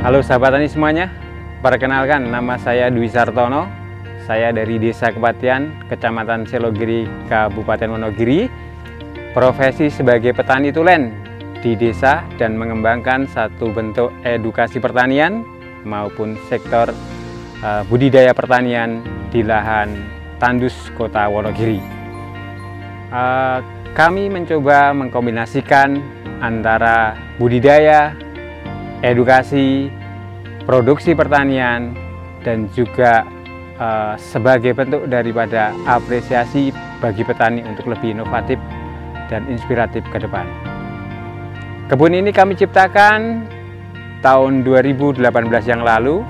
Halo sahabat tani semuanya, perkenalkan nama saya Dwi Sartono. Saya dari Desa Kepatihan, Kecamatan Selogiri, Kabupaten Wonogiri. Profesi sebagai petani tulen di desa dan mengembangkan satu bentuk edukasi pertanian maupun sektor budidaya pertanian di lahan tandus Kota Wonogiri. Kami mencoba mengkombinasikan antara budidaya, edukasi, produksi pertanian, dan juga sebagai bentuk daripada apresiasi bagi petani untuk lebih inovatif dan inspiratif ke depan. Kebun ini kami ciptakan tahun 2018 yang lalu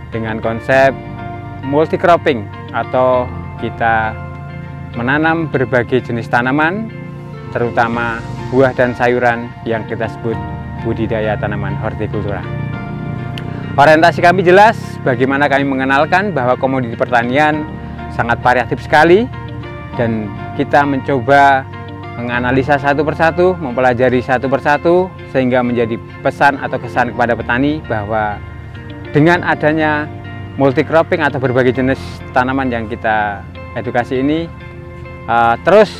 dengan konsep multi cropping, atau kita menanam berbagai jenis tanaman, terutama buah dan sayuran yang kita sebut budidaya tanaman hortikultura. Orientasi kami jelas, bagaimana kami mengenalkan bahwa komoditi pertanian sangat variatif sekali, dan kita mencoba menganalisa satu persatu, mempelajari satu persatu, sehingga menjadi pesan atau kesan kepada petani bahwa dengan adanya multi cropping atau berbagai jenis tanaman yang kita edukasi ini, terus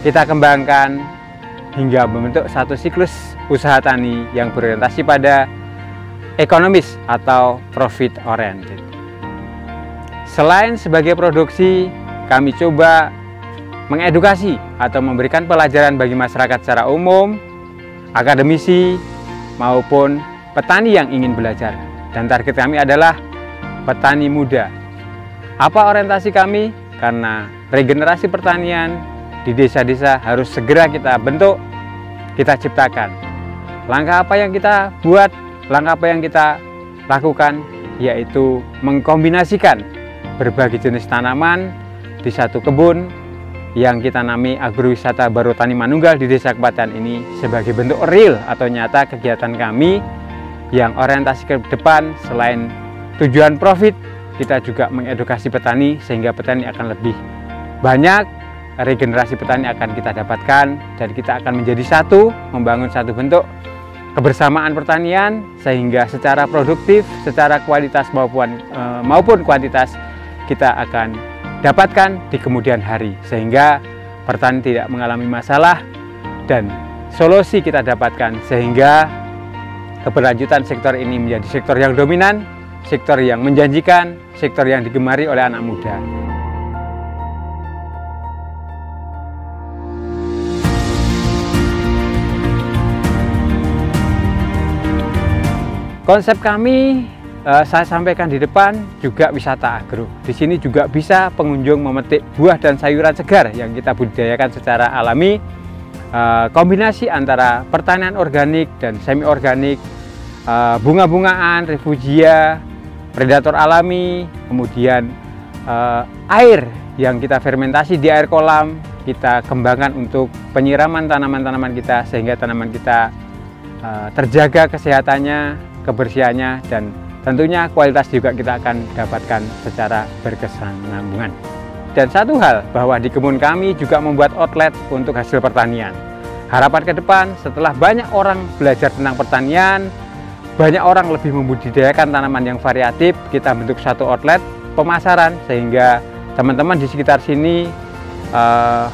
kita kembangkan hingga membentuk satu siklus usaha tani yang berorientasi pada ekonomis atau profit oriented. Selain sebagai produksi, kami coba mengedukasi atau memberikan pelajaran bagi masyarakat secara umum, akademisi, maupun petani yang ingin belajar. Dan target kami adalah petani muda. Apa orientasi kami? Karena regenerasi pertanian di desa-desa harus segera kita bentuk, kita ciptakan. Langkah apa yang kita buat, langkah apa yang kita lakukan, yaitu mengkombinasikan berbagai jenis tanaman di satu kebun yang kita nami agrowisata Baro Tani Manunggal di Desa Kepatihan ini sebagai bentuk real atau nyata kegiatan kami yang orientasi ke depan. Selain tujuan profit, kita juga mengedukasi petani sehingga petani akan lebih banyak, regenerasi petani akan kita dapatkan, dan kita akan menjadi satu, membangun satu bentuk kebersamaan pertanian sehingga secara produktif, secara kualitas maupun kuantitas kita akan dapatkan di kemudian hari, sehingga petani tidak mengalami masalah dan solusi kita dapatkan sehingga keberlanjutan sektor ini menjadi sektor yang dominan, sektor yang menjanjikan, sektor yang digemari oleh anak muda. Konsep kami saya sampaikan di depan juga wisata agro. Di sini juga bisa pengunjung memetik buah dan sayuran segar yang kita budidayakan secara alami. Kombinasi antara pertanian organik dan semi organik, bunga-bungaan, refugia, predator alami, kemudian air yang kita fermentasi di air kolam, kita kembangkan untuk penyiraman tanaman-tanaman kita sehingga tanaman kita terjaga kesehatannya, kebersihannya, dan tentunya kualitas juga kita akan dapatkan secara berkesinambungan. Dan satu hal, bahwa di kebun kami juga membuat outlet untuk hasil pertanian. Harapan ke depan, setelah banyak orang belajar tentang pertanian, banyak orang lebih membudidayakan tanaman yang variatif, kita bentuk satu outlet pemasaran sehingga teman-teman di sekitar sini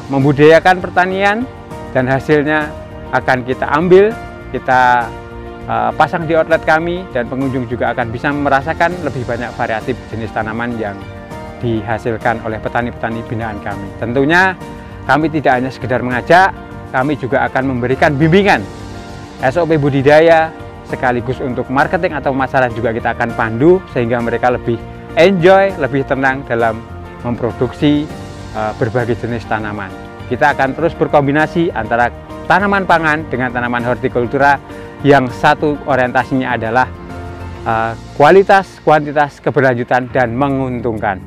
membudidayakan pertanian, dan hasilnya akan kita ambil, kita pasang di outlet kami, dan pengunjung juga akan bisa merasakan lebih banyak variatif jenis tanaman yang dihasilkan oleh petani-petani binaan kami. Tentunya kami tidak hanya sekedar mengajak, kami juga akan memberikan bimbingan SOP budidaya sekaligus untuk marketing atau pemasaran juga kita akan pandu sehingga mereka lebih enjoy, lebih tenang dalam memproduksi berbagai jenis tanaman. Kita akan terus berkombinasi antara tanaman pangan dengan tanaman hortikultura yang satu orientasinya adalah kualitas, kuantitas, keberlanjutan, dan menguntungkan.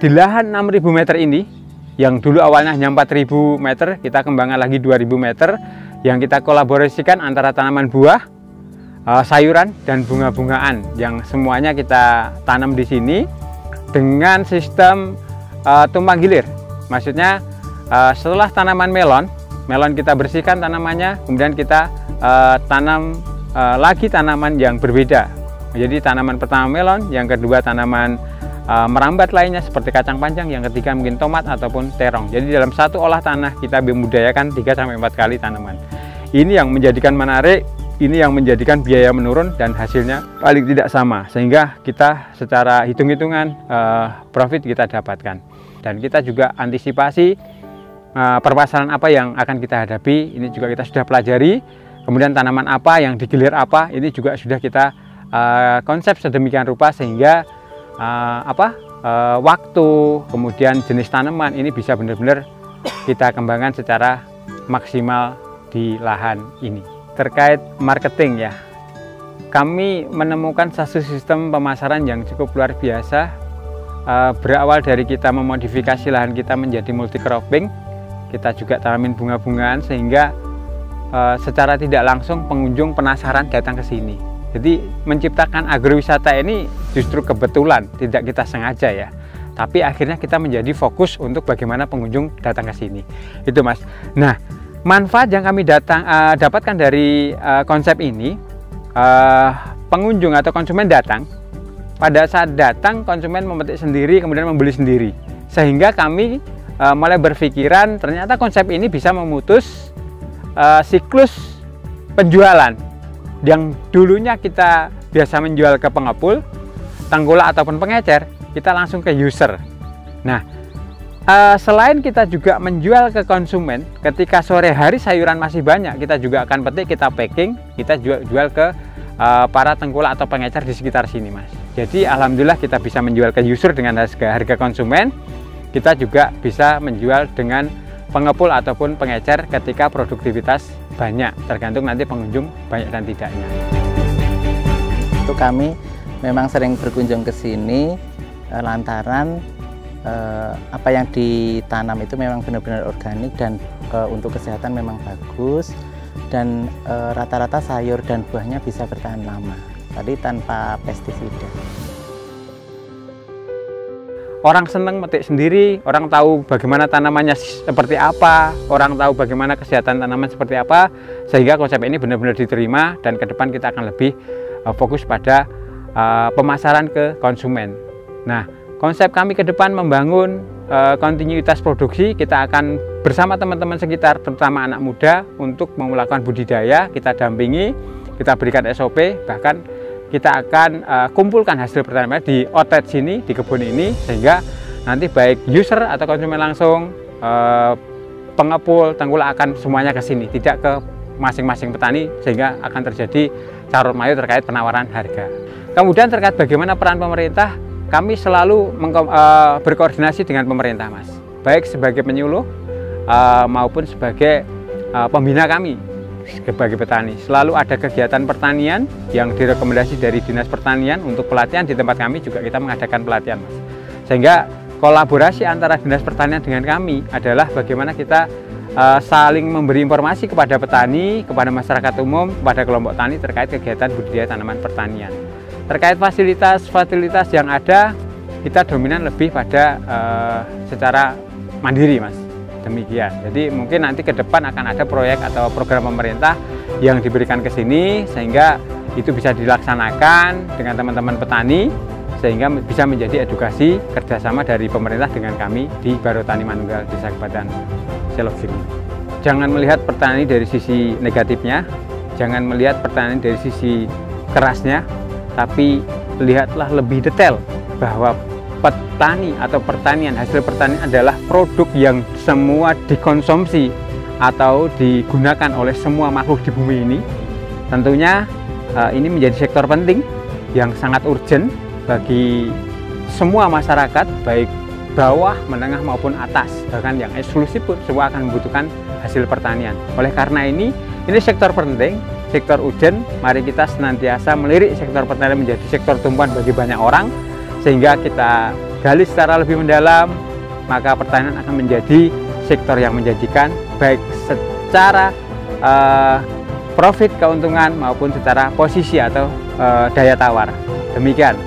Di lahan 6.000 meter ini, yang dulu awalnya hanya 4.000 meter, kita kembangkan lagi 2.000 meter, yang kita kolaborasikan antara tanaman buah, sayuran, dan bunga-bungaan, yang semuanya kita tanam di sini dengan sistem tumpang gilir. Maksudnya setelah tanaman melon melon kita bersihkan tanamannya, kemudian kita tanam lagi tanaman yang berbeda. Jadi tanaman pertama melon, yang kedua tanaman merambat lainnya seperti kacang panjang, yang ketiga mungkin tomat ataupun terong. Jadi dalam satu olah tanah kita membudidayakan 3-4 kali tanaman. Ini yang menjadikan menarik, ini yang menjadikan biaya menurun dan hasilnya paling tidak sama, sehingga kita secara hitung-hitungan profit kita dapatkan. Dan kita juga antisipasi permasalahan apa yang akan kita hadapi, ini juga kita sudah pelajari. Kemudian tanaman apa yang digilir apa, ini juga sudah kita konsep sedemikian rupa sehingga waktu, kemudian jenis tanaman ini bisa benar-benar kita kembangkan secara maksimal di lahan ini. Terkait marketing ya, kami menemukan satu sistem pemasaran yang cukup luar biasa. Berawal dari kita memodifikasi lahan kita menjadi multi cropping, kita juga tanamin bunga-bungaan sehingga secara tidak langsung pengunjung penasaran datang ke sini. Jadi menciptakan agrowisata ini justru kebetulan, tidak kita sengaja ya. Tapi akhirnya kita menjadi fokus untuk bagaimana pengunjung datang ke sini. Itu Mas. Nah, manfaat yang kami dapatkan dari konsep ini, pengunjung atau konsumen datang, pada saat datang konsumen memetik sendiri kemudian membeli sendiri, sehingga kami mulai berpikiran ternyata konsep ini bisa memutus siklus penjualan yang dulunya kita biasa menjual ke pengepul, tengkulak ataupun pengecer, kita langsung ke user. Nah, selain kita juga menjual ke konsumen, ketika sore hari sayuran masih banyak, kita juga akan petik, kita packing, kita jual ke para tengkulak atau pengecer di sekitar sini Mas. Jadi alhamdulillah kita bisa menjual ke user dengan harga konsumen, kita juga bisa menjual dengan pengepul ataupun pengecer ketika produktivitas banyak, tergantung nanti pengunjung banyak dan tidaknya. Untuk kami memang sering berkunjung ke sini lantaran apa yang ditanam itu memang benar-benar organik dan untuk kesehatan memang bagus, dan rata-rata sayur dan buahnya bisa bertahan lama, tadi tanpa pestisida. Orang senang metik sendiri, orang tahu bagaimana tanamannya seperti apa, orang tahu bagaimana kesehatan tanaman seperti apa, sehingga konsep ini benar-benar diterima dan ke depan kita akan lebih fokus pada pemasaran ke konsumen. Nah, konsep kami ke depan membangun kontinuitas produksi, kita akan bersama teman-teman sekitar, terutama anak muda, untuk melakukan budidaya, kita dampingi, kita berikan SOP, bahkan kita akan kumpulkan hasil pertanian di outlet sini, di kebun ini, sehingga nanti baik user atau konsumen langsung, pengepul, tengkulak akan semuanya ke sini, tidak ke masing-masing petani, sehingga akan terjadi carut marut terkait penawaran harga. Kemudian terkait bagaimana peran pemerintah, kami selalu berkoordinasi dengan pemerintah Mas, baik sebagai penyuluh maupun sebagai pembina kami sebagai petani. Selalu ada kegiatan pertanian yang direkomendasi dari Dinas Pertanian untuk pelatihan. Di tempat kami juga kita mengadakan pelatihan Mas, sehingga kolaborasi antara Dinas Pertanian dengan kami adalah bagaimana kita saling memberi informasi kepada petani, kepada masyarakat umum, kepada kelompok tani terkait kegiatan budidaya tanaman pertanian. Terkait fasilitas yang ada, kita dominan lebih pada secara mandiri Mas. Demikian. Jadi mungkin nanti ke depan akan ada proyek atau program pemerintah yang diberikan ke sini, sehingga itu bisa dilaksanakan dengan teman-teman petani, sehingga bisa menjadi edukasi kerjasama dari pemerintah dengan kami di Baro Tani Manunggal Desa Kabupaten Selogiri. Jangan melihat pertanian dari sisi negatifnya, jangan melihat pertanian dari sisi kerasnya, tapi lihatlah lebih detail bahwa petani atau pertanian, hasil pertanian adalah produk yang semua dikonsumsi atau digunakan oleh semua makhluk di bumi ini. Tentunya ini menjadi sektor penting yang sangat urgent bagi semua masyarakat, baik bawah, menengah maupun atas, bahkan yang eksklusif pun semua akan membutuhkan hasil pertanian. Oleh karena ini sektor penting, sektor urgent. Mari kita senantiasa melirik sektor pertanian menjadi sektor tumpuan bagi banyak orang, sehingga kita gali secara lebih mendalam, maka pertanian akan menjadi sektor yang menjanjikan, baik secara profit, keuntungan, maupun secara posisi atau daya tawar. Demikian,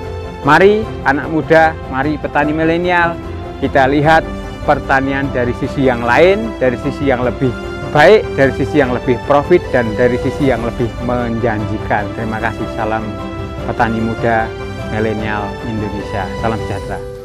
mari anak muda, mari petani milenial, kita lihat pertanian dari sisi yang lain, dari sisi yang lebih baik, dari sisi yang lebih profit, dan dari sisi yang lebih menjanjikan. Terima kasih. Salam petani muda milenial Indonesia. Salam sejahtera.